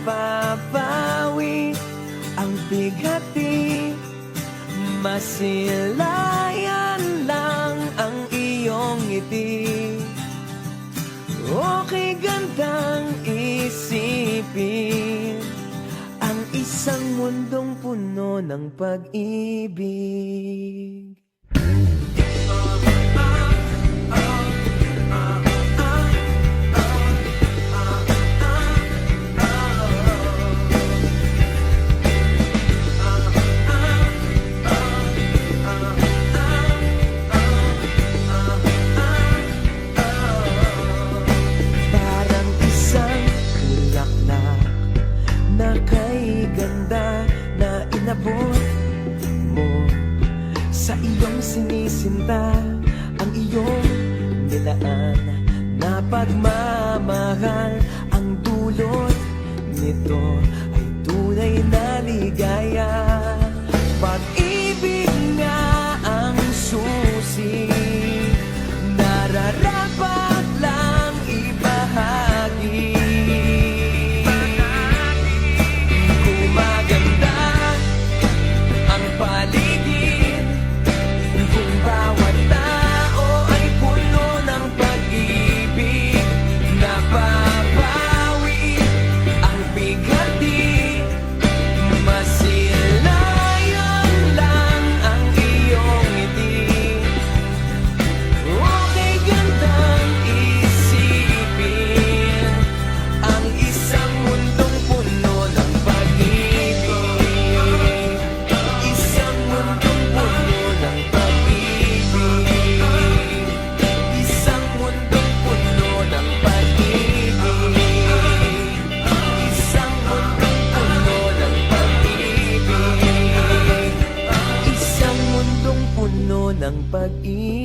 napapawi ang bighati. Masilayan lang ang iyong ngiti. Okay gandang isipin ang isang mundong puno ng pag-ibig. Parang isang bulaklak na kay ganda na inabot mo sa iyong sinisinta. Ang iyong nilaan na pagmamahal, ang dulot nito ay tunay na ligaya. Pag-ibig nga ang susi, nararapat lang ibahagi. Gumaganda ang paligid kung bawat tao ay puno ng pag-ibig. Napapawi ang bighati. Masilayan lang ang iyong ngiti. Okay gandang isipin ang isang mundong puno ng pag-ibig. Isang mundong puno ng pag-ibig. Isang mundong puno ng pag-ibig. Isang mundong puno ng pag-ibig. Isang mundong puno ng pag-ibig.